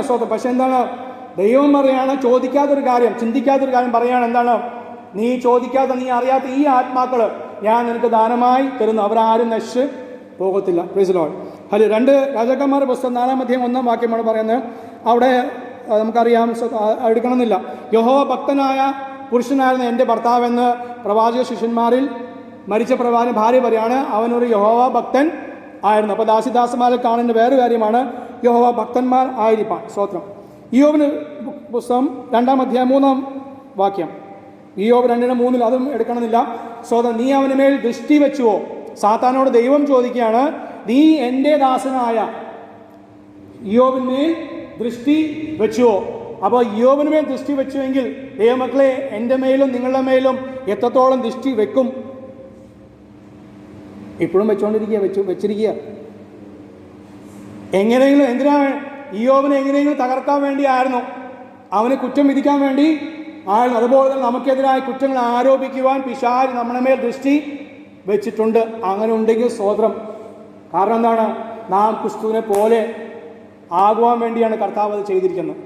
സ്വന്തം. പക്ഷെ എന്താണ് ദൈവം പറയാണ്, ചോദിക്കാത്തൊരു കാര്യം, ചിന്തിക്കാത്തൊരു കാര്യം പറയാണ്. എന്താണ്? നീ ചോദിക്കാത്ത, നീ അറിയാത്ത ഈ ആത്മാക്കള് ഞാൻ നിനക്ക് ദാനമായി തരുന്നു, അവരാരും നശിച്ച് പോകത്തില്ല. Praise the Lord. ഹല്ലേലൂയ. 2 രാജാക്കന്മാരുടെ പുസ്തകം 4-ാം അധ്യായം 1-ാം വാക്യമാണ് പറയുന്നത്. അവിടെ നമുക്കറിയാം, എടുക്കണമെന്നില്ല. യഹോവ ഭക്തനായ പുരുഷനായിരുന്ന എൻ്റെ ഭർത്താവെന്ന് പ്രവാചക ശിഷ്യന്മാരിൽ മരിച്ച പ്രവാചകൻ ഭാര്യ പറയാണ്, അവനൊരു യഹോവ ഭക്തൻ ആയിരുന്നു. അപ്പോൾ ദാസിദാസന്മാരിൽ കാണേണ്ട വേറൊരു കാര്യമാണ് യഹോവ ഭക്തന്മാർ ആയിരിക്കാൻ. സ്തോത്രം. ഇയ്യോബിന് പുസ്തകം 2-ാം അധ്യായം 3-ാം വാക്യം, ഇയ്യോബ് 2:3 അതും എടുക്കണമെന്നില്ല. സ്തോത്രം. നീ അവന് മേൽ ദൃഷ്ടി വെച്ചുവോ? സാത്താനോട് ദൈവം ചോദിക്കുകയാണ്, നീ എൻ്റെ ദാസനായ ഇയ്യോബിന്മേൽ ദൃഷ്ടി വെച്ചുവോ? അപ്പോൾ ഇയ്യോബിന് മേൽ ദൃഷ്ടി വെച്ചുവെങ്കിൽ ദൈവമക്കളെ എൻ്റെ മേലും നിങ്ങളുടെ മേലും എത്രത്തോളം ദൃഷ്ടി വെക്കും? ഇപ്പോഴും വെച്ചിരിക്കുക. എങ്ങനെയെങ്കിലും എന്തിനാണ്? ഇയ്യോബിനെ എങ്ങനെയെങ്കിലും തകർക്കാൻ വേണ്ടിയായിരുന്നു, അവനെ കുറ്റം വിധിക്കാൻ വേണ്ടി ആയിരുന്നു. അതുപോലെ തന്നെ നമുക്കെതിരായ കുറ്റങ്ങൾ ആരോപിക്കുവാൻ പിശാച് നമ്മുടെ മേൽ ദൃഷ്ടി വെച്ചിട്ടുണ്ട്. അങ്ങനെ ഉണ്ടെങ്കിൽ സ്തോത്രം. കാരണം എന്താണ്? നാം ക്രിസ്തുവിനെ പോലെ ആകുവാൻ വേണ്ടിയാണ് കർത്താവ് അത് ചെയ്തിരിക്കുന്നത്.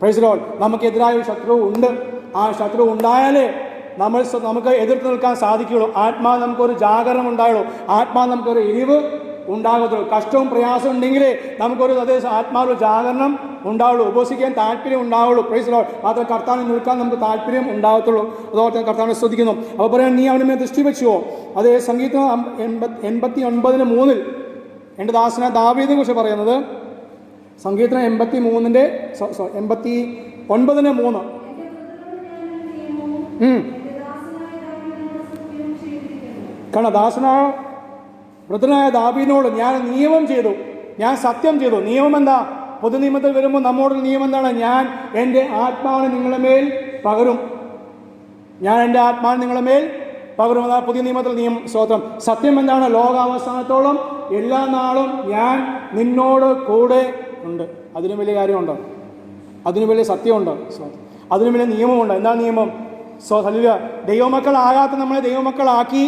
Praise the Lord. നമുക്കെതിരായ ഒരു ശത്രു ഉണ്ട്. ആ ശത്രു ഉണ്ടായാലേ നമുക്ക് എതിർത്ത് നിൽക്കാൻ സാധിക്കുകയുള്ളൂ. ആത്മാവ് നമുക്കൊരു ജാഗരണം ഉണ്ടായുള്ളൂ, ആത്മാവ് നമുക്കൊരു എരിവ് ഉണ്ടാകത്തുള്ളൂ. കഷ്ടവും പ്രയാസം ഉണ്ടെങ്കിലേ നമുക്കൊരു ആത്മാവ് ജാഗരണം ഉണ്ടാവുള്ളൂ, ഉപസിക്കാൻ താല്പര്യം ഉണ്ടാവുള്ളൂ. Praise the Lord. മാത്രം കർത്താവിനെ നിൽക്കാൻ നമുക്ക് താല്പര്യം ഉണ്ടാകത്തുള്ളൂ. അതോടെ തന്നെ കർത്താവിനെ സ്തുതിക്കുന്നു. അപ്പോൾ പറയാൻ, നീ അവനെ ദൃഷ്ടി വെച്ചുവോ? അതേ സംഗീതം 89:3 എൻ്റെ ദാസനായ ദാവീദിനെ കുറിച്ച് പറയുന്നത്. സംഗീതം 89:3 കാരണം ദാസനായ വൃദ്ധനായ ദാവീദിനോട് ഞാൻ നിയമം ചെയ്തു, ഞാൻ സത്യം ചെയ്തു. നിയമം എന്താ? പൊതുനിയമത്തിൽ വരുമ്പോൾ നമ്മോടൊരു നിയമം എന്താണ്? ഞാൻ എൻ്റെ ആത്മാവിനെ നിങ്ങളുടെ മേൽ പകരും, ഞാൻ എൻ്റെ ആത്മാവിനെ നിങ്ങളുടെ മേൽ പകരും. അതാ പുതിയ നിയമത്തിൽ നിയമം. സ്തോത്രം. സത്യം എന്താണ്? ലോകാവസാനത്തോളം എല്ലാ നാളും ഞാൻ നിന്നോട് കൂടെ ഉണ്ട്. അതിനും വലിയ കാര്യമുണ്ടോ? അതിനു വലിയ സത്യമുണ്ടോ? അതിനു വലിയ നിയമമുണ്ടോ? എന്താ നിയമം? ഹല്ലേലൂയ. ദൈവമക്കളാകാത്ത നമ്മളെ ദൈവമക്കളാക്കി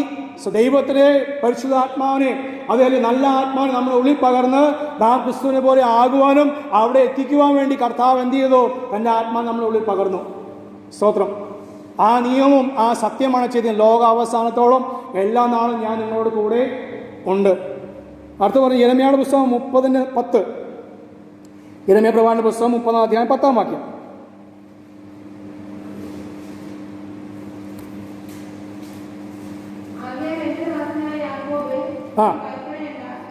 ദൈവത്തിലെ പരിശുദ്ധാത്മാവിനെ, അതേപോലെ നല്ല ആത്മാവിനെ നമ്മുടെ ഉള്ളിൽ പകർന്ന് നാം ക്രിസ്തുവിനെ പോലെ ആകുവാനും അവിടെ എത്തിക്കുവാൻ വേണ്ടി കർത്താവ് എന്ത് ചെയ്തു? തൻ്റെ ആത്മാവ് നമ്മുടെ ഉള്ളിൽ പകർന്നു. സ്തോത്രം. ആ നിയമവും ആ സത്യമാണ് ചെയ്തത്. ലോകാവസാനത്തോളം എല്ലാ നാളും ഞാൻ നിങ്ങളോട് കൂടെ ഉണ്ട്. അടുത്ത് പറഞ്ഞു യിരെമ്യായുടെ പുസ്തകം 30:10. യിരെമ്യാ പ്രവാചകന്റെ പുസ്തകം 30-ാം അധ്യായം 10-ാം വാക്യം.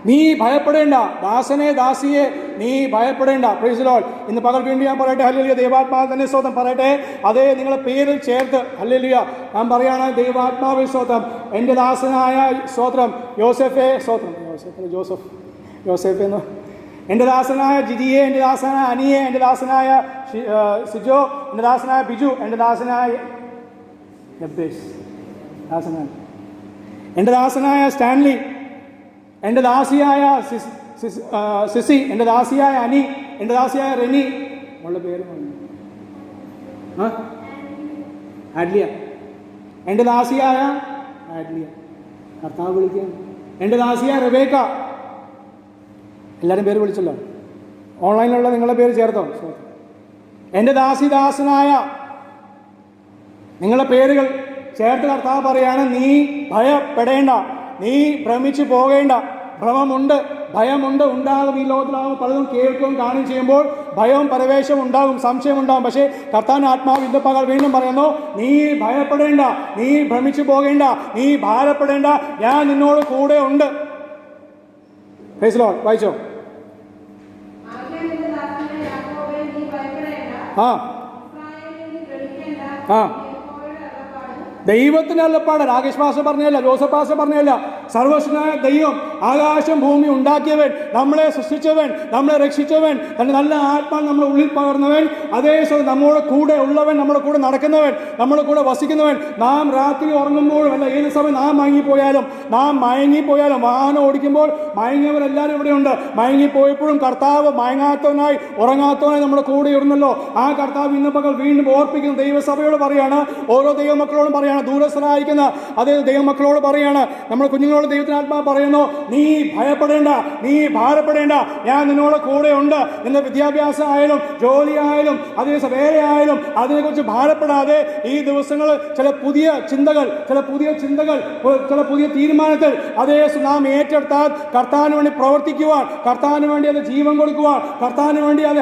നീ ഭയപ്പെടേണ്ട, ദാസനെ ദാസിയെ നീ ഭയപ്പെടേണ്ട. Praise the Lord. ഇന്ന് പകൽ വീണ്ടും ഞാൻ പറയട്ടെ, ഹല്ലേലൂയ. ദൈവാത്മാവ് തന്നെ സ്തോത്രം പറയട്ടെ. അതേ നിങ്ങളെ പേരിൽ ചേർത്ത് ഹല്ലേലൂയ ഞാൻ പറയാണ്, ദൈവാത്മാവിൽ സ്തോത്രം. എൻ്റെ ദാസനായ സ്തോത്രം യോസെഫേ, സ്തോത്രം യോസെഫ് എന്ന്, എൻ്റെ ദാസനായ ജിജിയെ, എൻ്റെ ദാസനായ അനിയെ, എൻ്റെ ദാസനായ സിജോ, എൻ്റെ ദാസനായ ബിജു, എൻ്റെ ദാസനായ ദാസനായ എൻ്റെ ദാസനായ സ്റ്റാൻലി, എൻ്റെ ദാസിയായ സിസി, എൻ്റെ ദാസിയായ അനി, എൻ്റെ ദാസിയായ റെനി, അവളുടെ പേര് ആഡ്ലിയ, എൻ്റെ ദാസിയായ ആഡ്ലിയ, കർത്താവ് വിളിക്കുക. എൻ്റെ ദാസിയായ റബേക്ക. എല്ലാവരും പേര് വിളിച്ചല്ലോ. ഓൺലൈനിലുള്ള നിങ്ങളുടെ പേര് ചേർത്തോ? എൻ്റെ ദാസിദാസനായ നിങ്ങളുടെ പേരുകൾ ചേർത്ത് കർത്താവ് പറയാണ്, നീ ഭയപ്പെടേണ്ട, നീ ഭ്രമിച്ചു പോകേണ്ട. ഭ്രമമുണ്ട്, ഭയമുണ്ട്, ഉണ്ടാകും. ഈ ലോകത്തിലാകും പലതും കേൾക്കുകയും കാണുകയും ചെയ്യുമ്പോൾ ഭയവും പരവേശവും ഉണ്ടാകും, സംശയം ഉണ്ടാകും. പക്ഷേ കർത്താവിന്റെ ആത്മാവ് ഇന്ന് പകൽ വീണ്ടും പറയുന്നു, നീ ഭയപ്പെടേണ്ട, നീ ഭ്രമിച്ചു പോകേണ്ട, നീ ഭാരപ്പെടേണ്ട, ഞാൻ നിന്നോട് കൂടെ ഉണ്ട്. Praise the Lord. വായിച്ചോ. ദൈവത്തിന് അല്ലപ്പാട്. രാകേഷ് പാഷ പറഞ്ഞല്ല, ജോസഫ് പാഷ പറഞ്ഞല്ല. സർവശക്തനായ ദൈവം, ആകാശം ഭൂമി ഉണ്ടാക്കിയവൻ, നമ്മളെ സൃഷ്ടിച്ചവൻ, നമ്മളെ രക്ഷിച്ചവൻ, തന്റെ നല്ല ആത്മാവ് നമ്മുടെ ഉള്ളിൽ പകർന്നവൻ, അതേ നമ്മോട് കൂടെ ഉള്ളവൻ, നമ്മുടെ കൂടെ നടക്കുന്നവൻ, നമ്മുടെ കൂടെ വസിക്കുന്നവൻ. നാം രാത്രി ഉറങ്ങുമ്പോഴും അല്ല, ഏത് സമയം നാം മയങ്ങിപ്പോയാലും വാഹനം ഓടിക്കുമ്പോൾ മയങ്ങിയവരെല്ലാവരും ഇവിടെയുണ്ട്. മയങ്ങിപ്പോയപ്പോഴും കർത്താവ് മയങ്ങാത്തവനായി ഉറങ്ങാത്തവനായി നമ്മുടെ കൂടെ ഇരുന്നല്ലോ. ആ കർത്താവ് ഇന്ന് പകൽ വീണ്ടും ഓർപ്പിക്കുന്ന ദൈവസഭയോട് പറയാണ്, ഓരോ ദൈവമക്കളോടും പറയാണ്, ദൂരസ്ഥരായിരിക്കുന്ന അതേ ദൈവമക്കളോട് പറയാണ്, നമ്മുടെ കുഞ്ഞുങ്ങളോട് നിന്നോട് ദൈവത്തിനാത്മാവ് പറയുന്നു, നീ ഭയപ്പെടേണ്ട, നീ ഭാരപ്പെടേണ്ട, ഞാൻ നിന്നോട് കൂടെ ഉണ്ട്. നിന്റെ വിദ്യാഭ്യാസം ആയാലും ജോലി ആയാലും അതേ വേറെ ആയാലും അതിനെക്കുറിച്ച് ഭാരപ്പെടാതെ ഈ ദിവസങ്ങൾ ചില പുതിയ ചിന്തകൾ ചില പുതിയ തീരുമാനത്തിൽ അതേ നാം ഏറ്റെടുത്താൽ കർത്താവിന് വേണ്ടി പ്രവർത്തിക്കുവാൻ, കർത്താവിന് വേണ്ടി അത് ജീവൻ കൊടുക്കുവാൻ, കർത്താവിന് വേണ്ടി അത്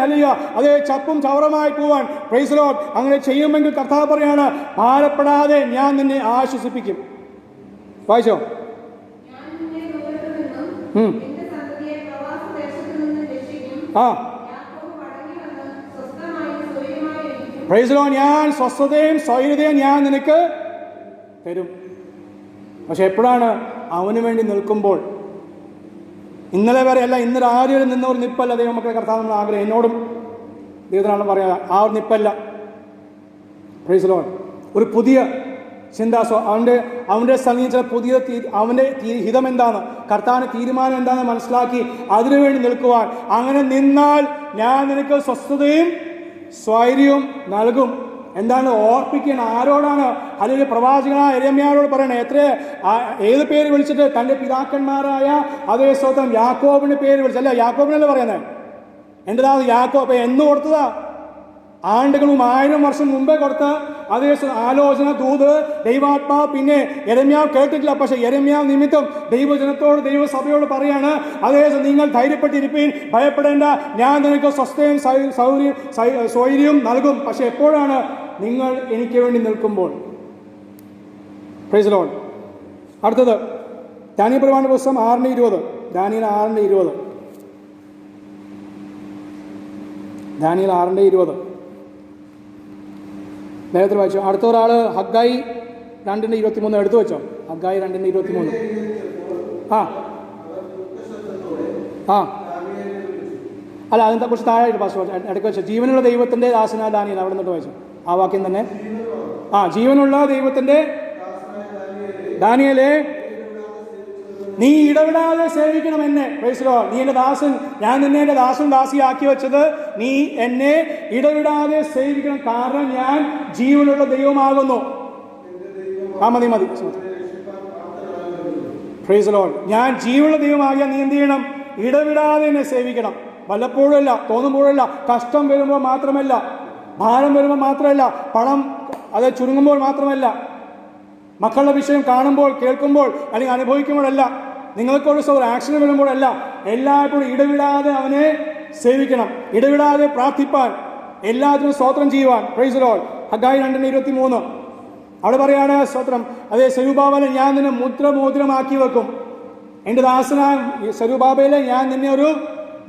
അതേ ചപ്പും ചവറമായി പോവാൻ. Praise the Lord. അങ്ങനെ ചെയ്യുമെങ്കിൽ കർത്താവ് പറയാണ്, ഭാരപ്പെടാതെ ഞാൻ നിന്നെ ആശ്വസിപ്പിക്കും. വായിച്ചോ? Praise the Lord. ഞാൻ സ്വസ്ഥതയും സ്വൈര്യതയും ഞാൻ നിനക്ക് തരും. പക്ഷെ എപ്പോഴാണ്? അവന് വേണ്ടി നിൽക്കുമ്പോൾ. ഇന്നലെ വരെ അല്ല, ഇന്നലെ ആരും നിന്ന ഒരു നിപ്പല്ല ദൈവം മക്കളെ കർത്താവ് ആഗ്രഹം. എന്നോടും ദൈവത്തിനാണ് പറയാ, ആ ഒരു നിപ്പല്ല. Praise the Lord. ഒരു പുതിയ ചിന്താസോ അവൻ്റെ സമീപിച്ച പുതിയ അവൻ്റെ ഹിതം എന്താണ്, കർത്താവിൻ്റെ തീരുമാനം എന്താണെന്ന് മനസ്സിലാക്കി അതിനുവേണ്ടി നിൽക്കുവാൻ. അങ്ങനെ നിന്നാൽ ഞാൻ നിനക്ക് സ്വസ്ഥതയും സ്വൈര്യവും നൽകും. എന്താണ് ഓർപ്പിക്കണം? ആരോടാണ്? അല്ലെങ്കിൽ പ്രവാചകനായ യെരമ്യാവോട് പറയണേ. ഏത് പേര് വിളിച്ചിട്ട്? തൻ്റെ പിതാക്കന്മാരായ അതേ സ്വന്തം യാക്കോബിന്റെ പേര് വിളിച്ചല്ല. യാക്കോബിനല്ലേ പറയുന്നത്? എൻ്റെതാ യാക്കോബ് എന്ന് കൊടുത്തതാ? ആണ്ടുകളും 1000 വർഷം മുമ്പേ കൊടുത്ത അതേ ആലോചന ദൂത് ദൈവാത്മാവ് പിന്നെ യെരമ്യാവ് കേട്ടിട്ടില്ല. പക്ഷെ യെരമ്യാവ് നിമിത്തം ദൈവജനത്തോട് ദൈവസഭയോട് പറയാണ്, അതേ നിങ്ങൾ ധൈര്യപ്പെട്ടിരിപ്പീൻ, ഭയപ്പെടേണ്ട, ഞാൻ നിനക്ക് സ്വസ്ഥയും സ്വൈര്യവും നൽകും. പക്ഷെ എപ്പോഴാണ്? നിങ്ങൾ എനിക്ക് വേണ്ടി നിൽക്കുമ്പോൾ. Praise the Lord. അടുത്തത് ദാനിയേൽ പ്രവാചകന്റെ പുസ്തകം 6:20. ദാനിയേൽ 6:20. ദാനിയേൽ 6:20 നേരത്തെ വായിച്ചു. അടുത്ത ഒരാൾ ഹഗ്ഗായി 2:23 എടുത്തു വെച്ചോ. ഹഗ്ഗായി 2:23. അല്ല, അതിനെ കുറിച്ച് താഴെ പാസ് ഇടയ്ക്ക് വെച്ചു. ജീവനുള്ള ദൈവത്തിൻ്റെ ദാസനായ ദാനിയേൽ, അവിടെ നിന്നിട്ട് വായിച്ചു ആ വാക്യം തന്നെ. ജീവനുള്ള ദൈവത്തിൻ്റെ ദാനിയേലേ, നീ ഇടവിടാതെ സേവിക്കണം എന്നെ. Praise the Lord. നീ എൻ്റെ ദാസൻ, ഞാൻ നിന്നെ എൻ്റെ ദാസൻ ദാസിയാക്കി വെച്ചത് നീ എന്നെ ഇടവിടാതെ സേവിക്കണം. കാരണം ഞാൻ ജീവനുള്ള ദൈവമാകുന്നു. മതി. Praise the Lord. ഞാൻ ജീവനുള്ള ദൈവമാകിയാൽ നീ എന്ത് ചെയ്യണം? ഇടവിടാതെ എന്നെ സേവിക്കണം. വല്ലപ്പോഴല്ല, തോന്നുമ്പോഴല്ല, കഷ്ടം വരുമ്പോൾ മാത്രമല്ല, ഭാരം വരുമ്പോൾ മാത്രമല്ല, പണം അത് ചുരുങ്ങുമ്പോൾ മാത്രമല്ല, മക്കളുടെ വിഷയം കാണുമ്പോൾ കേൾക്കുമ്പോൾ അല്ലെങ്കിൽ അനുഭവിക്കുമ്പോഴല്ല, നിങ്ങൾക്കൊരു ആക്ഷൻ വരുമ്പോഴല്ല, എല്ലായ്പ്പോഴും ഇടവിടാതെ അവനെ സേവിക്കണം, ഇടവിടാതെ പ്രാർത്ഥിപ്പാൻ, എല്ലാത്തിനും സ്തോത്രം ചെയ്യുവാൻ. Praise the Lord. ഹഗ്ഗായി 2:23 അവിടെ പറയാണ് സ്തോത്രം. അതേ സെരുബ്ബാബേലെ ഞാൻ നിന്നെ മുദ്രമോതിരമാക്കി വെക്കും. എൻ്റെ ദാസനായ സെരുബ്ബാബേലെ ഞാൻ നിന്നെ ഒരു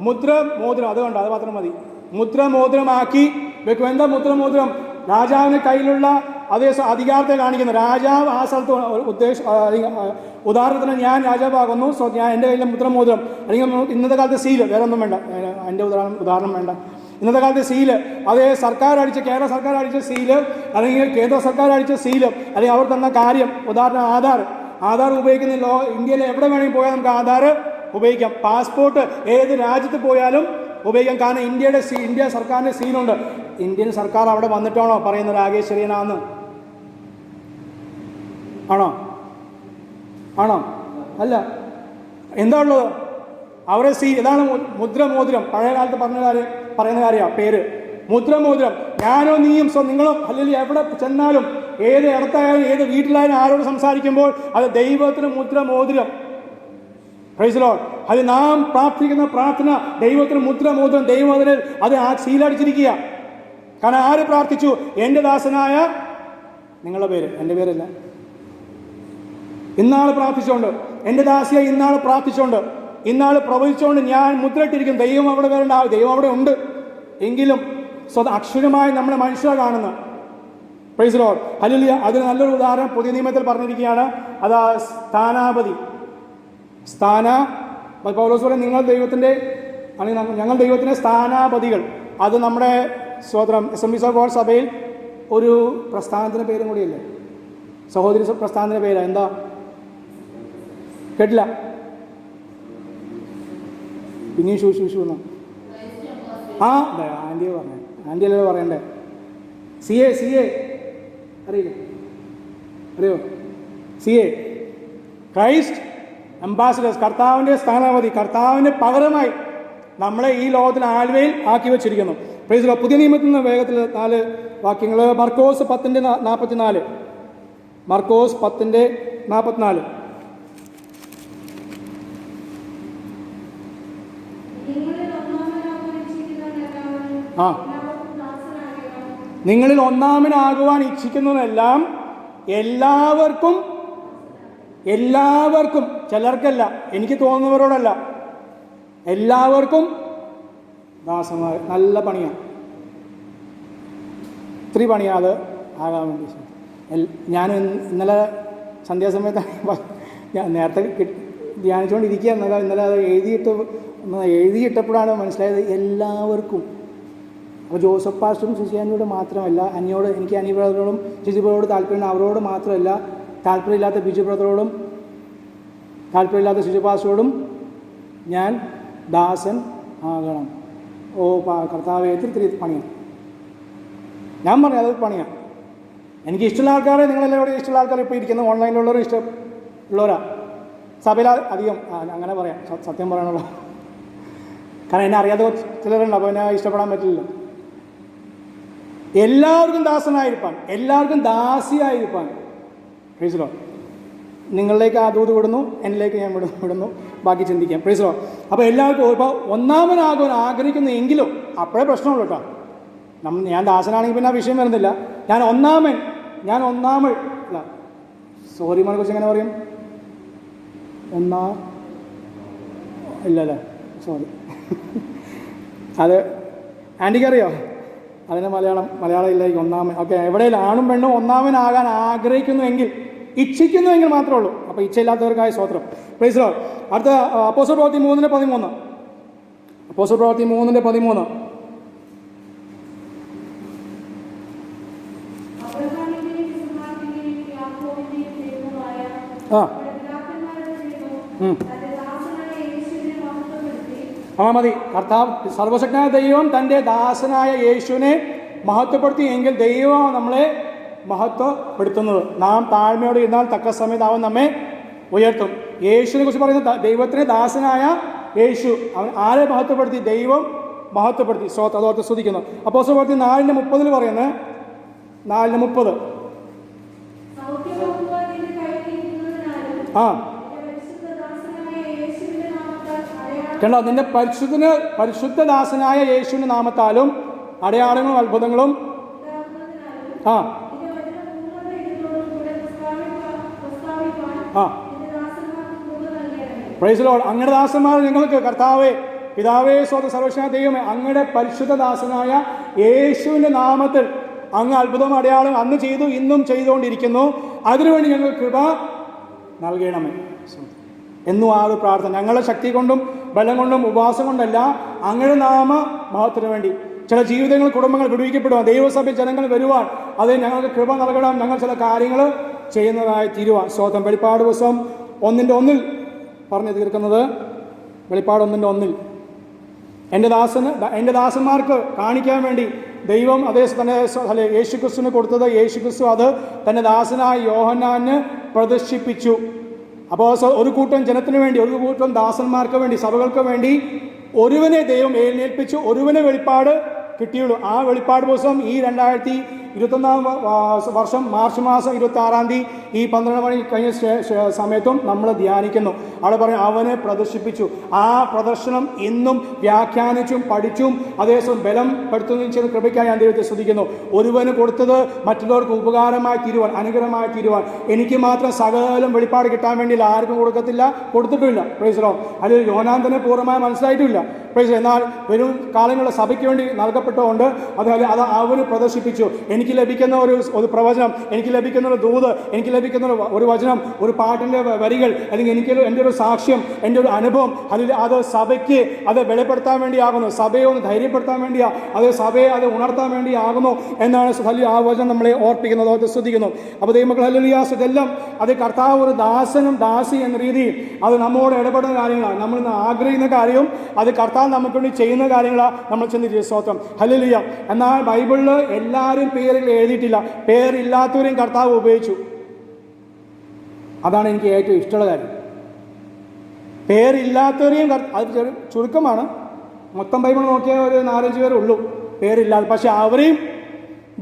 മുദ്രമോതിരം, അതുകൊണ്ട് അത് മാത്രം മതി, മുദ്രമോതിരമാക്കി വെക്കും. എന്താ മുദ്രമോതിരം? രാജാവിന് കയ്യിലുള്ള അതേ അധികാരത്തെ കാണിക്കുന്നു. രാജാവ് ആ സ്ഥലത്ത് ഉദാഹരണത്തിന് ഞാൻ രാജാവാകുന്നു, ഞാൻ എൻ്റെ കയ്യിലെ മുദ്രമോതിരം, അല്ലെങ്കിൽ ഇന്നത്തെ കാലത്തെ സീല്, വേറെ ഒന്നും വേണ്ട, എൻ്റെ ഉദാഹരണം വേണ്ട. ഇന്നത്തെ കാലത്തെ സീല്, അതേ കേരള സർക്കാർ അടിച്ച സീല്, അല്ലെങ്കിൽ കേന്ദ്ര സർക്കാർ അടിച്ച സീല്, അല്ലെങ്കിൽ അവർ തന്ന കാര്യം. ഉദാഹരണം ആധാർ ഉപയോഗിക്കുന്ന ഇന്ത്യയിൽ എവിടെ വേണമെങ്കിൽ പോയാൽ നമുക്ക് ആധാർ ഉപയോഗിക്കാം. പാസ്പോർട്ട് ഏത് രാജ്യത്ത് പോയാലും ഉപയോഗിക്കാം. കാരണം ഇന്ത്യ സർക്കാരിൻ്റെ സീലുണ്ട്. ഇന്ത്യൻ സർക്കാർ അവിടെ വന്നിട്ടാണോ പറയുന്നത് രാഗേശ്വരീയനാന്ന്? ആണോ? അല്ല. എന്താ ഉള്ളത്? അവരെ ഇതാണ് മുദ്രമോതിരം. പഴയ കാലത്ത് പറയുന്ന കാര്യമാണ് പേര് മുദ്രമോതിരം. ഞാനോ നീയും നിങ്ങളും അല്ലെങ്കിൽ എവിടെ ചെന്നാലും, ഏത് ഇടത്തായാലും, ഏത് വീട്ടിലായാലും, ആരോട് സംസാരിക്കുമ്പോൾ അത് ദൈവത്തിന് മുദ്രമോതിരം. Praise the Lord. അത് നാം പ്രാർത്ഥിക്കുന്ന പ്രാർത്ഥന ദൈവത്തിന് മുദ്രമോതിരം. ദൈവം അത് ആ സീലടിച്ചിരിക്കുക. കാരണം ആര് പ്രാർത്ഥിച്ചു? എൻ്റെ ദാസനായ, നിങ്ങളുടെ പേര്, എൻ്റെ പേരല്ല, ഇന്നാൾ പ്രാർത്ഥിച്ചുകൊണ്ട്, എൻ്റെ ദാസിയെ ഇന്നാൾ പ്രാർത്ഥിച്ചുകൊണ്ട്, ഇന്നാൾ പ്രവചിച്ചുകൊണ്ട് ഞാൻ മുദ്രയിട്ടിരിക്കും. ദൈവം അവിടെ വരേണ്ട, ദൈവം അവിടെ ഉണ്ട്. എങ്കിലും അക്ഷരമായി നമ്മളെ മനുഷ്യരെ കാണുന്ന. Praise the Lord. ഹല്ലേലൂയ. അതിന് നല്ലൊരു ഉദാഹരണം പുതിയ നിയമത്തിൽ പറഞ്ഞിരിക്കുകയാണ്. അതാ സ്ഥാനാപതി. പൗലോസ് പറയും, ഞങ്ങൾ ദൈവത്തിൻ്റെ സ്ഥാനാപതികൾ. അത് നമ്മുടെ സ്വതന്ത്രം അസംബ്ലീസ് ഓഫ് ഗോഡ് സഭയിൽ ഒരു പ്രസ്ഥാനത്തിൻ്റെ പേരും കൂടിയല്ലേ? സഹോദരി പ്രസ്ഥാനത്തിൻ്റെ പേര് എന്താ? കേട്ടില്ല? പിന്നെയും ശൂശു എന്നോ? ആൻറ്റിയെ പറഞ്ഞേ, ആൻറ്റിയല്ലേ പറയണ്ടേ? സി എ അറിയോ? CA ക്രൈസ്റ്റ് അംബാസിഡേഴ്സ്, കർത്താവിൻ്റെ സ്ഥാനാപതി, കർത്താവിന് പകരമായി നമ്മളെ ഈ ലോകത്തിൽ ആൽവയിൽ ആക്കി വെച്ചിരിക്കുന്നു. Praise the Lord. പുതിയ നിയമത്തിൽ നിന്ന് വേഗത്തിൽ 4 വാക്യങ്ങൾ. മർക്കോസ് 10:44. മർക്കോസ് 10:44. ആ, നിങ്ങളിൽ ഒന്നാമനാകുവാൻ ഇച്ഛിക്കുന്നവരെല്ലാം എല്ലാവർക്കും, ചിലർക്കല്ല, എനിക്ക് തോന്നുന്നവരോടല്ല, എല്ലാവർക്കും ദാസന്മാർ. നല്ല പണിയാണ്, ഇത്തിരി പണിയാണ് അത് ആകാൻ വേണ്ടി. ഞാൻ ഇന്നലെ സന്ധ്യാസമയത്ത് ഞാൻ നേരത്തെ ധ്യാനിച്ചുകൊണ്ടിരിക്കുക, ഇന്നലെ അത് എഴുതിയിട്ടപ്പോഴാണ് മനസ്സിലായത് എല്ലാവർക്കും. അപ്പോൾ ജോസഫ് പാസ്റ്ററും ശിശിയാനിയോട് മാത്രമല്ല, എനിക്ക് അനി ബ്രദറോടും ശിശു ബ്രദറോട് താല്പര്യം, അവരോട് മാത്രമല്ല, താല്പര്യമില്ലാത്ത ബിജു ബ്രദറോടും താല്പര്യമില്ലാത്ത ശിശു പാസ്റ്ററോടും ഞാൻ ദാസൻ ആകണം. ഓ കർത്താവ്, ഇത്തിരി പണിയാണ്. ഞാൻ പറഞ്ഞു അത് പണിയാണ്. എനിക്ക് ഇഷ്ടമുള്ള ആൾക്കാരെ, നിങ്ങളെല്ലാവരും ഇഷ്ടമുള്ള ആൾക്കാർ ഇപ്പോൾ ഇരിക്കുന്ന ഓൺലൈനിലുള്ളവരും ഇഷ്ടമുള്ളവരാ. സഭയിൽ അധികം അങ്ങനെ പറയാം, സത്യം പറയണല്ലോ. കാരണം എന്നെ അറിയാതെ ചിലരുണ്ട്, അപ്പോൾ എന്നെ ഇഷ്ടപ്പെടാൻ പറ്റില്ല. എല്ലാവർക്കും ദാസനായിരിക്കാൻ, എല്ലാവർക്കും ദാസിയായിരിക്കാൻ. Praise the Lord. നിങ്ങളിലേക്ക് ആ ദൂത് വിടുന്നു, എന്നിലേക്ക് ഞാൻ വിടുന്നു, ബാക്കി ചിന്തിക്കാം. Praise the Lord. അപ്പോൾ എല്ലാവർക്കും ഇപ്പോൾ ഒന്നാമനാകാൻ ആഗ്രഹിക്കുന്നു എങ്കിലും അപ്പോഴേ പ്രശ്നമുള്ളൂ കേട്ടോ. ഞാൻ ദാസനാണെങ്കിൽ പിന്നെ ആ വിഷയം വരുന്നില്ല. ഞാൻ ഒന്നാമൻ അല്ല, സോറി മോനെ കുറിച്ച് എങ്ങനെ പറയും? ഇല്ലല്ലേ, സോറി. അത് ആൻറ്റിക്കറിയോ അതിന്? മലയാളം ഇല്ലായിരിക്കും. ഒന്നാമൻ. ഓക്കെ, എവിടെയെങ്കിലും ആണും പെണ്ണും ഒന്നാമനാകാൻ ആഗ്രഹിക്കുന്നുവെങ്കിൽ, ഇച്ഛിക്കുന്നുവെങ്കിൽ മാത്രമേ ഉള്ളൂ. അപ്പോൾ ഇച്ഛയില്ലാത്തവർക്കായ സ്തോത്രം. Praise the Lord. അടുത്ത അപ്പോസ്തല പ്രവൃത്തി 3:13. അപ്പോസ്തല പ്രവൃത്തി 3:13. ആ മതി. കർത്താവ് സർവശക്തനായ ദൈവം തൻ്റെ ദാസനായ യേശുവിനെ മഹത്വപ്പെടുത്തി എങ്കിൽ ദൈവം നമ്മളെ മഹത്വപ്പെടുത്തുന്നത്. നാം താഴ്മയോടെ ഇരുന്നാൽ തക്ക സമയത്ത് അവൻ നമ്മെ ഉയർത്തും. യേശുവിനെ കുറിച്ച് പറയുന്ന ദൈവത്തിൻ്റെ ദാസനായ യേശു, അവൻ ആരെ മഹത്വപ്പെടുത്തി? ദൈവം മഹത്വപ്പെടുത്തി. അതോർത്ത് സ്തുതിക്കുന്നു. അപ്പോസ്തല പ്രവൃത്തി 4:30 പറയുന്നത്. 4:30. ആ കണ്ടോ, നിന്റെ പരിശുദ്ധദാസനായ യേശുവിന്റെ നാമത്താലും അടയാളങ്ങളും അത്ഭുതങ്ങളും ആ ആ പ്രൈസ് ദി ലോർഡ്. അങ്ങയുടെ ദാസന്മാർ നിങ്ങൾക്ക് കർത്താവേ, പിതാവേ, സർവശക്തനായ ദൈവമേ, അങ്ങയുടെ പരിശുദ്ധദാസനായ യേശുവിന്റെ നാമത്തിൽ അങ്ങ് അത്ഭുതം അടയാളം അന്ന് ചെയ്തു, ഇന്നും ചെയ്തുകൊണ്ടിരിക്കുന്നു. അതിനുവേണ്ടി ഞങ്ങൾ കൃപ നൽകണമേ എന്നും ആ ഒരു പ്രാർത്ഥന. ഞങ്ങളുടെ ശക്തി കൊണ്ടും ബലം കൊണ്ടും ഉപവാസം കൊണ്ടല്ല, അങ്ങയുടെ നാമ മഹത്വത്തിന് വേണ്ടി. ചില ജീവിതങ്ങൾ, കുടുംബങ്ങൾ വിടുവിക്കപ്പെടുവാൻ, ദൈവസഭ ജനങ്ങൾ വരുവാൻ, അത് ഞങ്ങൾക്ക് കൃപ നൽകണം. ഞങ്ങൾ ചില കാര്യങ്ങൾ ചെയ്യുന്നതായി തീരുവാൻ. സ്തോത്രം. വെളിപ്പാട് പുസ്തകം 1:1 പറഞ്ഞു തീർക്കുന്നത്. വെളിപ്പാട് 1:1 എൻ്റെ ദാസന്മാർക്ക് കാണിക്കാൻ വേണ്ടി ദൈവം അതേ തന്നെ യേശുക്രിസ്തുവിന് കൊടുത്തത്. യേശുക്രിസ്തു അത് തൻ്റെ ദാസനായ യോഹന്നാന് പ്രദർശിപ്പിച്ചു. അപ്പോൾ ഒരു കൂട്ടം ജനത്തിന് വേണ്ടി, ഒരു കൂട്ടം ദാസന്മാർക്ക് വേണ്ടി, സഭകൾക്ക് വേണ്ടി ഒരുവനെ ദൈവം എഴുന്നേൽപ്പിച്ചു. ഒരുവനെ വെളിപ്പാട് കിട്ടിയുള്ളൂ. ആ വെളിപ്പാട് പുസ്തകം ഈ 2021 വർഷം മാർച്ച് മാസം 26 ഈ 12 മണി കഴിഞ്ഞ സമയത്തും നമ്മൾ ധ്യാനിക്കുന്നു. അവിടെ പറയും അവനെ പ്രദർശിപ്പിച്ചു. ആ പ്രദർശനം ഇന്നും വ്യാഖ്യാനിച്ചും പഠിച്ചും അതേസമയം ബലം പെടുത്തുകയും ചെയ്യുന്ന കൃപയ്ക്കായി ഞാൻ ദൈവത്തെ സ്തുതിക്കുന്നു. ഒരുവന് കൊടുത്തത് മറ്റുള്ളവർക്ക് ഉപകാരമായി തീരുവാൻ, അനുഗ്രഹമായി തീരുവാൻ. എനിക്ക് മാത്രം സകലം വെളിപ്പാട് കിട്ടാൻ വേണ്ടിയില്ല, ആർക്കും കൊടുത്തിട്ടുമില്ല. Praise the Lord. അതിൽ യോഹന്നാൻ തന്നെ പൂർണ്ണമായി മനസ്സിലായിട്ടുമില്ല. പ്രൈസ്. എന്നാൽ വരും കാലങ്ങളിൽ സഭയ്ക്ക് വേണ്ടി നൽകപ്പെട്ടുകൊണ്ട് അത് അവന് പ്രദർശിപ്പിച്ചു. എനിക്ക് ലഭിക്കുന്ന ഒരു പ്രവചനം, എനിക്ക് ലഭിക്കുന്ന ഒരു ദൂത്, എനിക്ക് ലഭിക്കുന്ന ഒരു വചനം, ഒരു പാട്ടിൻ്റെ വരികൾ, അല്ലെങ്കിൽ എൻ്റെ ഒരു സാക്ഷ്യം, എൻ്റെ ഒരു അനുഭവം, അത് സഭയ്ക്ക് അത് വെളിപ്പെടുത്താൻ വേണ്ടിയാകുന്നു. സഭയെ ഒന്ന് ധൈര്യപ്പെടുത്താൻ വേണ്ടിയാ, അത് സഭയെ അത് ഉണർത്താൻ വേണ്ടിയാകുന്നു എന്നാണ് ആ വചനം നമ്മളെ ഓർപ്പിക്കുന്നത്. അത് ശ്രദ്ധിക്കുന്നു. അപ്പോൾ ദൈവമക്കൾ ഹല്ലേലൂയ. ഇതെല്ലാം അത് കർത്താവ് ഒരു ദാസനും ദാസി എന്ന രീതിയിൽ അത് നമ്മോട് ഇടപെടുന്ന കാര്യങ്ങളാണ്. നമ്മൾ ആഗ്രഹിക്കുന്ന കാര്യവും അത് കർത്താവ് നമുക്ക് വേണ്ടി ചെയ്യുന്ന കാര്യങ്ങളാണ് നമ്മൾ ചിന്തിച്ചത്. സ്തോത്രം. ഹല്ലേലൂയ. എന്നാൽ ബൈബിളിൽ എല്ലാവരും പേരുകൾ എഴുതിയിട്ടില്ല. പേരില്ലാത്തവരെയും കർത്താവ് ഉപയോഗിച്ചു. അതാണ് എനിക്ക് ഏറ്റവും ഇഷ്ടമുള്ള കാര്യം. പേരില്ലാത്തവരെയും അത് ചുരുക്കമാണ്. മൊത്തം ബൈബിൾ നോക്കിയാൽ ഒരു 4-5 പേരേ ഉള്ളൂ പേരില്ലാതെ. പക്ഷെ അവരെയും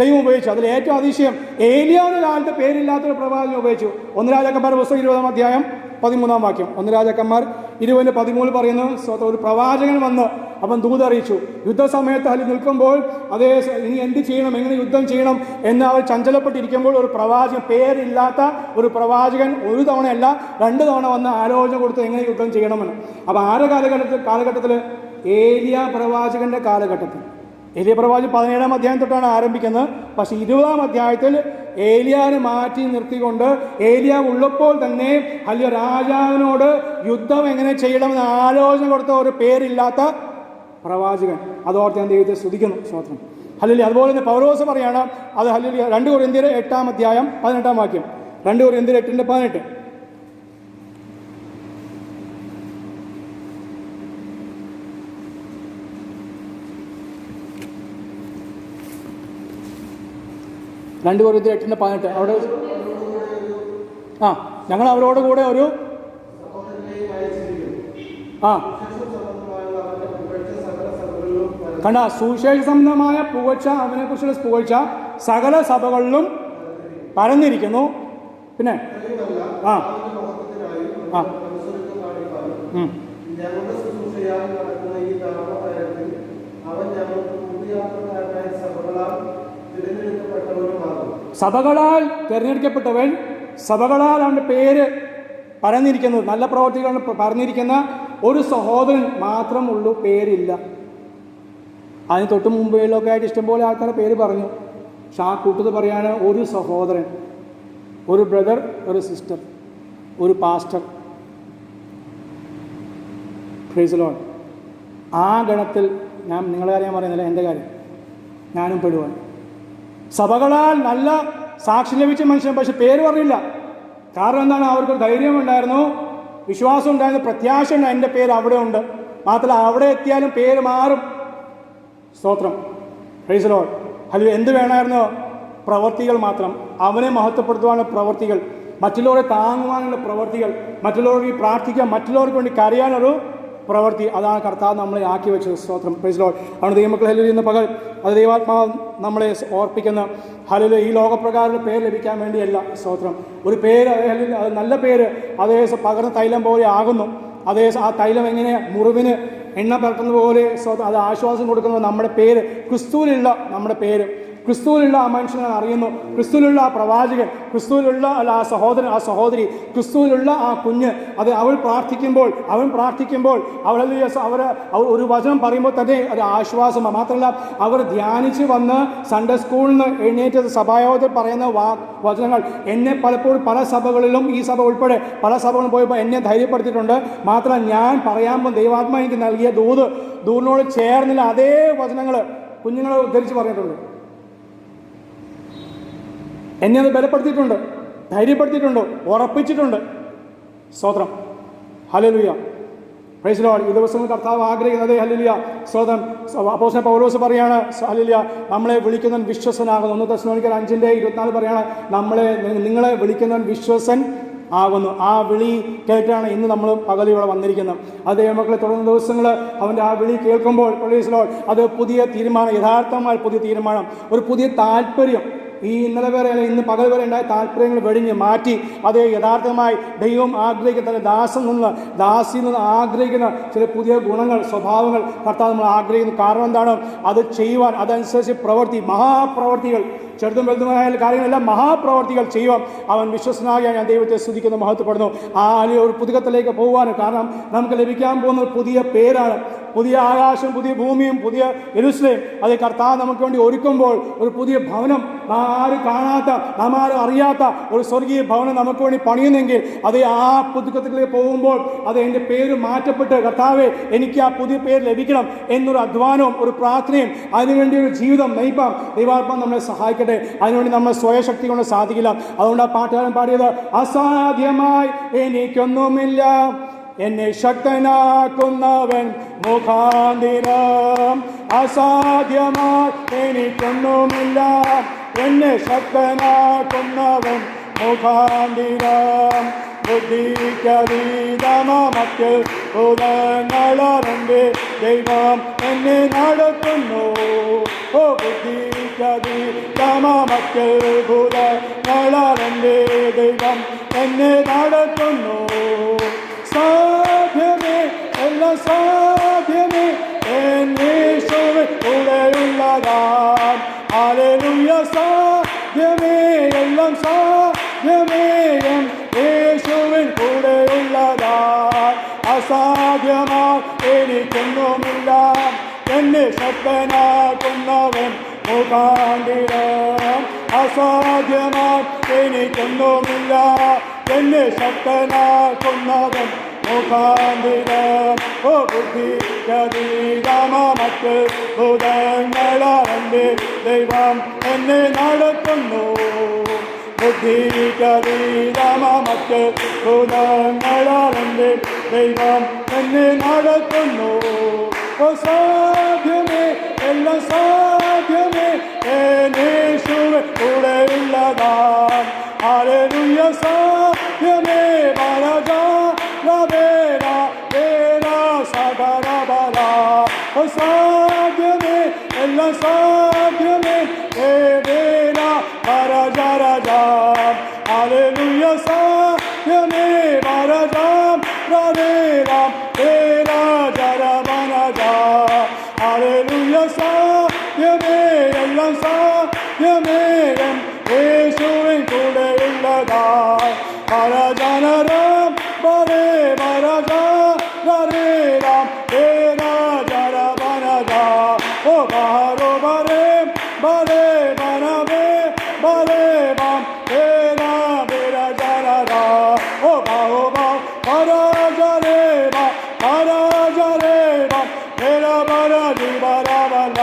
ദൈവം ഉപയോഗിച്ചു. അതിൽ ഏറ്റവും അതിശയം ഏലിയാവിന്റെ കാലത്ത് പേരില്ലാത്തൊരു പ്രവാചകൻ ഉപയോഗിച്ചു. 1 രാജാക്കന്മാർ പുസ്തകം 20-ാം അധ്യായം 13-ാം വാക്യം. 1 രാജാക്കന്മാർ 20:13 പറയുന്നു, ഒരു പ്രവാചകൻ വന്ന് അവൻ ദൂതറിയിച്ചു. യുദ്ധസമയത്ത് അതിൽ നിൽക്കുമ്പോൾ അതേ ഇനി എന്ത് ചെയ്യണം, എങ്ങനെ യുദ്ധം ചെയ്യണം എന്ന് അവർ ചഞ്ചലപ്പെട്ടിരിക്കുമ്പോൾ ഒരു പ്രവാചകൻ, പേരില്ലാത്ത ഒരു പ്രവാചകൻ 1 തവണയല്ല 2 തവണ വന്ന് ആലോചന കൊടുത്ത് എങ്ങനെ യുദ്ധം ചെയ്യണമെന്ന്. അപ്പോൾ ആരുടെ കാലഘട്ടത്തിൽ ഏലിയ പ്രവാചകന്റെ കാലഘട്ടത്തിൽ. ഏലിയ പ്രവാചകൻ 17-ാം അധ്യായം തൊട്ടാണ് ആരംഭിക്കുന്നത്. പക്ഷെ 20-ാം അധ്യായത്തിൽ ഏലിയാനെ മാറ്റി നിർത്തിക്കൊണ്ട് ഏലിയ ഉള്ളപ്പോൾ തന്നെ വലിയ രാജാവിനോട് യുദ്ധം എങ്ങനെ ചെയ്യണമെന്ന് ആലോചന കൊടുത്ത ഒരു പേരില്ലാത്ത പ്രവാചകൻ. അതോർത്ത് ഞാൻ ദൈവത്തെ സ്തുതിക്കുന്നു. സ്തോത്രം. ഹല്ലേലൂയ. അതുപോലെ തന്നെ പൗലോസ് പറയാണ് അത് ഹല്ലേലൂയ 2 കൊരിന്ത്യർ 8-ാം അധ്യായം 18-ാം വാക്യം. 2 കൊരിന്ത്യർ 8:18. അവിടെ ഞങ്ങൾ അവരോട് കൂടെ ഒരു കണ്ട സുവിശേഷ സംബന്ധമായ പുകഴ്ച, അവനെക്കുറിച്ചുള്ള പുകഴ്ച സകല സഭകളിലും പരന്നിരിക്കുന്നു. പിന്നെ സഭകളാൽ തിരഞ്ഞെടുക്കപ്പെട്ടവൻ, സഭകളാൽ അവൻ്റെ പേര് പരന്നിരിക്കുന്നത്, നല്ല പ്രവർത്തികൾ പറഞ്ഞിരിക്കുന്ന ഒരു സഹോദരൻ മാത്രമുള്ളൂ, പേരില്ല. അതിന് തൊട്ട് മുമ്പേലൊക്കെ ആയിട്ട് ഇഷ്ടംപോലെ ആൾക്കാരെ പേര് പറഞ്ഞു. പക്ഷെ ആ കൂട്ടത്തിൽ പറയാണ് ഒരു സഹോദരൻ, ഒരു ബ്രദർ, ഒരു സിസ്റ്റർ, ഒരു പാസ്റ്റർ. Praise the Lord. ആ ഗണത്തിൽ ഞാൻ നിങ്ങളുടെ കാര്യം പറയുന്നില്ല, എൻ്റെ കാര്യം ഞാനും പെടുവാൻ. സഭകളാൽ നല്ല സാക്ഷി ലഭിച്ച മനുഷ്യൻ, പക്ഷെ പേര് പറഞ്ഞില്ല. കാരണം എന്താണ്? അവർക്കൊരു ധൈര്യമുണ്ടായിരുന്നു, വിശ്വാസം ഉണ്ടായിരുന്നു, പ്രത്യാശ ഉണ്ട്, എൻ്റെ പേര് അവിടെ ഉണ്ട്. മാത്രമല്ല അവിടെ എത്തിയാലും പേര് മാറും. സ്തോത്രം. Praise the Lord. ഹല്ലേലൂയ. എന്ത് വേണമായിരുന്നു? പ്രവർത്തികൾ മാത്രം. അവനെ മഹത്വപ്പെടുത്തുവാനുള്ള പ്രവർത്തികൾ, മറ്റുള്ളവരെ താങ്ങുവാനുള്ള പ്രവർത്തികൾ, മറ്റുള്ളവർക്ക് പ്രാർത്ഥിക്കാൻ, മറ്റുള്ളവർക്ക് വേണ്ടി കരയാനൊരു പ്രവൃത്തി. അതാണ് കർത്താവ് നമ്മളെ ആക്കി വെച്ചത്. സ്തോത്രം. Praise the Lord. ആണ് ദൈവമക്കൾ ഹല്ലേലൂയ. ഇന്ന് പകൽ അത് ദൈവാത്മാവ് നമ്മളെ ഓർപ്പിക്കുന്ന ഹല്ലേലൂയ. ഈ ലോകപ്രകാരമുള്ള പേര് ലഭിക്കാൻ വേണ്ടിയല്ല. സ്തോത്രം. ഒരു പേര്, അത് നല്ല പേര് അതേ പകർന്ന തൈലം പോലെ ആകുന്നു. അതേ ആ തൈലം എങ്ങനെ മുറിവിന് എണ്ണ പരട്ടുന്ന പോലെ അത് ആശ്വാസം കൊടുക്കുന്നത് നമ്മുടെ പേര്, ക്രിസ്തുവിലുള്ള നമ്മുടെ പേര്, ക്രിസ്തുവിലുള്ള ആ മനുഷ്യനെ അറിയുന്നു, ക്രിസ്തുവിലുള്ള ആ പ്രവാചകൻ, ക്രിസ്തുവിലുള്ള ആ സഹോദരൻ, ആ സഹോദരി, ക്രിസ്തുവിലുള്ള ആ കുഞ്ഞ്. അത് അവൻ പ്രാർത്ഥിക്കുമ്പോൾ അവർ ഒരു വചനം പറയുമ്പോൾ തന്നെ അത് ആശ്വാസമാണ്. മാത്രമല്ല അവർ ധ്യാനിച്ച് വന്ന് സൺഡേ സ്കൂളിൽ നിന്ന് എഴുന്നേറ്റ് സഭായോഗത്തിൽ പറയുന്ന വചനങ്ങൾ എന്നെ പലപ്പോഴും പല സഭകളിലും, ഈ സഭ ഉൾപ്പെടെ പല സഭകളിലും പോയപ്പോൾ എന്നെ ധൈര്യപ്പെടുത്തിയിട്ടുണ്ട്. മാത്രമല്ല ഞാൻ പറയാൻ പോകുന്ന ദൈവാത്മാ എനിക്ക് നൽകിയ ദൂരിനോട് ചേർന്നില്ല അതേ വചനങ്ങൾ കുഞ്ഞുങ്ങളെ ഉദ്ധരിച്ച് പറഞ്ഞിട്ടുണ്ട്. എന്നെ അത് ബലപ്പെടുത്തിയിട്ടുണ്ട്, ധൈര്യപ്പെടുത്തിയിട്ടുണ്ട്, ഉറപ്പിച്ചിട്ടുണ്ട്. സ്തോത്രം. ഹല്ലേലൂയ. Praise the Lord. ഈ ദിവസങ്ങൾ കർത്താവ് ആഗ്രഹിക്കുന്നത് ഹല്ലേലൂയ. സ്തോത്രം. അപ്പോസ്തലൻ പൗലോസ് പറയാണ് ഹല്ലേലൂയ, നമ്മളെ വിളിക്കുന്നവൻ വിശ്വസനാകുന്നു. 1 തെസ്സലോനിക്കർ 5:24 പറയാണ്, നിങ്ങളെ വിളിക്കുന്നവൻ വിശ്വസൻ ആകുന്നു. ആ വിളി കേട്ടാണ് ഇന്ന് നമ്മൾ പകൽ ഇവിടെ വന്നിരിക്കുന്നത്. അത് മക്കളെ തുടർന്ന ദിവസങ്ങൾ അവൻ്റെ ആ വിളി കേൾക്കുമ്പോൾ പ്രൈസ് ദി ലോർഡ്, അത് പുതിയ തീരുമാനം, യഥാർത്ഥമായ പുതിയ തീരുമാനം, ഒരു പുതിയ താല്പര്യം. ഈ ഇന്നലെ വരെ അല്ലെങ്കിൽ ഇന്ന് പകൽ വരെ ഉണ്ടായ താല്പര്യങ്ങൾ വെടിഞ്ഞ് മാറ്റി അത് യഥാർത്ഥമായി ദൈവം ആഗ്രഹിക്കുന്ന ദാസിൽ നിന്ന് ആഗ്രഹിക്കുന്ന ചില പുതിയ ഗുണങ്ങൾ, സ്വഭാവങ്ങൾ കർത്താവ് നമ്മൾ ആഗ്രഹിക്കുന്നു. കാരണം എന്താണ്? അത് ചെയ്യുവാൻ, അതനുസരിച്ച് മഹാപ്രവർത്തികൾ, ചെറുതും വലുതുമായ കാര്യങ്ങളെല്ലാം മഹാപ്രവർത്തികൾ ചെയ്യുവാൻ അവൻ വിശ്വസനാകിയാൽ ഞാൻ ദൈവത്തെ സ്തുതിക്കുന്നു, മഹത്വപ്പെടുന്നു. ആ ഒരു പുതുക്കത്തിലേക്ക് പോകുവാനും കാരണം നമുക്ക് ലഭിക്കാൻ പോകുന്ന ഒരു പുതിയ പേരാണ്, പുതിയ ആകാശം, പുതിയ ഭൂമിയും, പുതിയ യെരൂശലേം. അത് കർത്താവ് നമുക്ക് വേണ്ടി ഒരുക്കുമ്പോൾ ഒരു പുതിയ ഭവനം, ആരും കാണാത്ത, നാം ആരും അറിയാത്ത ഒരു സ്വർഗീയ ഭവനം നമുക്ക് വേണ്ടി പണിയുന്നെങ്കിൽ അത് ആ പുതുക്കത്തിലേക്ക് പോകുമ്പോൾ അത് എൻ്റെ പേര് മാറ്റപ്പെട്ട് കർത്താവെ എനിക്ക് ആ പുതിയ പേര് ലഭിക്കണം എന്നൊരു അധ്വാനവും ഒരു പ്രാർത്ഥനയും അതിനുവേണ്ടി ഒരു ജീവിതം നയിപ്പാം ദൈവാത്മാവ് നമ്മളെ സഹായിക്കട്ടെ. അതിനുവേണ്ടി നമ്മൾ സ്വയശക്തി കൊണ്ട് സാധിക്കില്ല. അതുകൊണ്ട് ആ പാട്ടുകാരൻ പാടിയത്, അസാധ്യമായി എനിക്കൊന്നുമില്ല, എന്നെ ശക്തനാക്കുന്നവൻ മുഖാന്തിരം. അസാധ്യമായി എനിക്കൊന്നുമില്ല, എന്നെ ശക്തനാക്കുന്നവൻ മുഖാന്തിരം. ബുദ്ധിക്കതീതമറ്റ് ഭൂതങ്ങളറിന്റെ ദൈവം എന്നെ നടത്തുന്നു. ഓ ബുദ്ധിക്കതീതമറ്റ് ഭൂതങ്ങളറിന്റെ ദൈവം എന്നെ നടത്തുന്നു. സാധ്യമേ എല്ലാം സാധ്യമേ എന്നേശുവിൻ കൂടെയുള്ളതാം. ഹല്ലേലൂയ. സാധ്യമേ എല്ലാം സാധ്യമേ യേശുവിൻ കൂടെയുള്ളതാം. അസാധ്യമായി എനിക്കൊന്നുമില്ല. എന്നെ ശക്തനാക്കുന്നവൻ മുഖാന്തിരം. അസാധ്യമായി എനിക്കൊന്നുമില്ല. എന്നെ ശക്തനാക്കുന്നവൻ മുഖാന്തിരം. ഓ ബുദ്ധിക്കതീതമറ്റ് ഭൂതങ്ങളറിന്റെ ദൈവം എന്നെ നടത്തുന്നു. ബുദ്ധിക്കതീതമറ്റ് ഭൂതങ്ങളറിന്റെ ദൈവം എന്നെ നടത്തുന്നു. ഓ സാധ്യമേ എല്ലാം സാധ്യമേ എന്നേശുവിൻ കൂടെയുള്ളതാം. ഹല്ലേലൂയ. സാധ്യമേ ബലജാ ലബേല ബേല സദരബല. ഓ സാധ്യമേ എല്ലാം സാധ്യമേ ബേല ബരജരജാം. ഹല്ലേലൂയ. സാധ്യമേ ബരജാം രദേരാം ബേല ജരബനജാം. ഹല്ലേലൂയ. സാധ്യമേ എല്ലാം സാധ്യമേ യേശുവിൻ കൂടെയുള്ളതായി. ബരജനരാം ബരേ ബരജാ രദേരാം ബേല ജരബനജാം. ഓ ബഹരോ ബരേ ബരേ ബനബേ ബരേ ബാം ബേല ബേരജനരാ. ഓ ബാഹോ ബാ ബരജരേ ബാ ബരജരേ ബാം ബേല ബരജി ബരബല.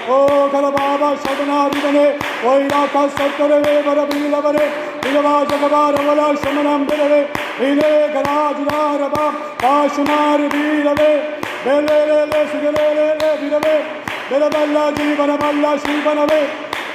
ഓ കലബാബ ശതനാധിപനെ ഓയിലാക്ക സത്തരവേ ബരബീലവരെ വിലവാചകവാരവല ശമനം ബിരവേ വിലേ ഗരാജുരാരബ കാശുമാരി ബീരവേ ബെലേലേ സുഗലേലേ ബിരവേ ബലബല്ല ജീവനബല്ല ശീവനവേ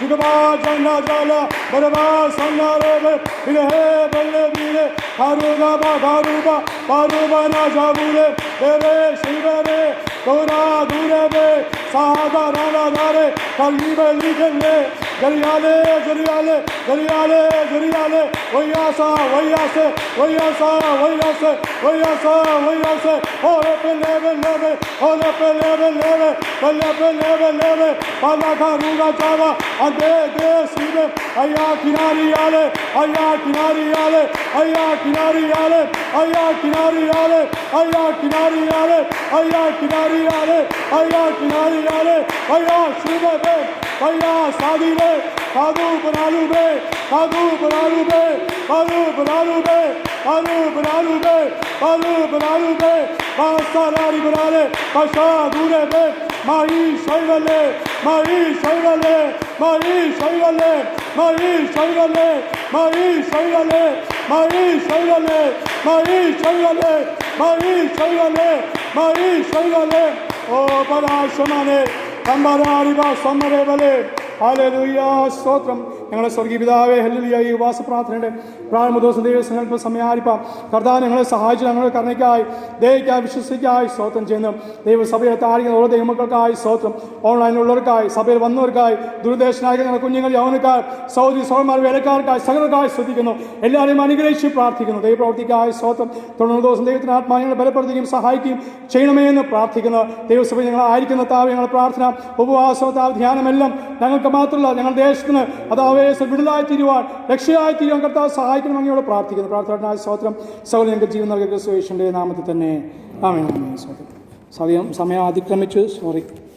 ജുഗബാ ജന്ന ജല ബരബാ സന്നരവേ വിലഹേ ബല്ലെ ബീലെ ഹരുഗബ ഹരുബ പരുബന ജബുലെ ബെരേ ശിവരേ തോരാ ദൂരവേ സാദരനദരെ കൽബലിഗല്ലേ ജരിയാലേ ജരിയാലേ ജരിയാലേ ജരിയാലേ വയ്യാസ വയ്യാസെ വയ്യാസ വയ്യാസെ വയ്യാസ വയ്യാസെ ഓലെ പെലേവേ ലേവേ ഓലെ പെലേവേ ലേവേ പെലേവേ ലേവേ പലഖരുഗ ചാവ അദേ ദേ സിബേ അയ്യാ കിനാരിയാലേ അയ്യാ കിനാരിയാലേ അയ്യാ കിനാരിയാലേ അയ്യാ കിനാരിയാലേ അയ്യാ കിനാരിയാലേ അയ്യാ കിനാരിയാലേ അയ്യാ കിനാരിയാലേ അയ്യാ ശിവബേ അയ്യാ സാദിബേ കാദു ബനാലുബേ കാദു ബനാലുബേ കാദു ബനാലുബേ കാദു ബനാലുബേ കാദു ബനാലുബേ പാസാരി ബനാലേ പാഷാ ദൂരബേ മാഹി ശൈവലേ മാഹി ശൈവലേ മാഹി ശൈവലേ മാഹി ശൈവലേ മാഹി ശൈവലേ മാഹി ശൈവലേ മാഹി ശൈവലേ മാഹി ശൈവലേ മാഹി ശൈവലേ. ഓ പരാശമനെ കമ്പരാരിവ സമ്മരേവലേ. ഹല്ലേലൂയ. സ്തോത്രം. ഞങ്ങളെ സ്വർഗീയ പിതാവേ, ഹല്ലേലൂയ. ഈ ഉപവാസ പ്രാർത്ഥനയുടെ പ്രാരംഭ ദിവസം ദൈവസങ്കല്പ സമയാരിപ്പാം കർത്താവ് ഞങ്ങളെ സഹായിച്ചു. ഞങ്ങളുടെ കരുണയ്ക്കായി ദയയ്ക്കായി വിശ്വസിക്കായി സ്തോത്രം ചെയ്യുന്നു. ദൈവസഭയെ താരിക്കുന്ന ഓരോ ദൈവമക്കൾക്കായി സ്തോത്രം. ഓൺലൈനിലുള്ളവർക്കായി സഭയിൽ വന്നവർക്കായി ദുരുദ്ദേശനായ ഞങ്ങളുടെ കുഞ്ഞുങ്ങൾ യൗവനക്കാർ സഹോദരി സഹോദരന്മാർ വേലക്കാർക്കായി സകലർക്കായി ശ്രദ്ധിക്കുന്നു. എല്ലാവരെയും അനുഗ്രഹിച്ച് പ്രാർത്ഥിക്കുന്നു. ദൈവപ്രവർത്തിക്കായി സ്തോത്രം. 90 ദിവസം ദൈവത്തിന് ആത്മാവ് ഞങ്ങളെ ബലപ്പെടുത്തുകയും സഹായിക്കുകയും ചെയ്യണമേ എന്ന് പ്രാർത്ഥിക്കുന്നു. ദൈവസഭ ഞങ്ങളായിരിക്കുന്ന താവ് ഞങ്ങളുടെ പ്രാർത്ഥന ഉപവാസം താവ് ധ്യാനമെല്ലാം ഞങ്ങൾക്ക് മാത്രമല്ല ഞങ്ങളുടെ ദേശത്തിന് അതാവേശ വിടുതലായി തീരുവാൻ രക്ഷയായി തീരുവാൻ കർത്താവ് സഹായിക്കണം അങ്ങയോട് പ്രാർത്ഥിക്കുന്നു. പ്രാർത്ഥനായ സ്തോത്രം. സകല ഞങ്ങൾക്ക് ജീവൻ നൽകിയ യേശുവിന്റെ നാമത്തിൽ തന്നെ ആമേൻ. ആമേൻ. സ്തോത്രം. സമയം അതിക്രമിച്ചു. സോറി.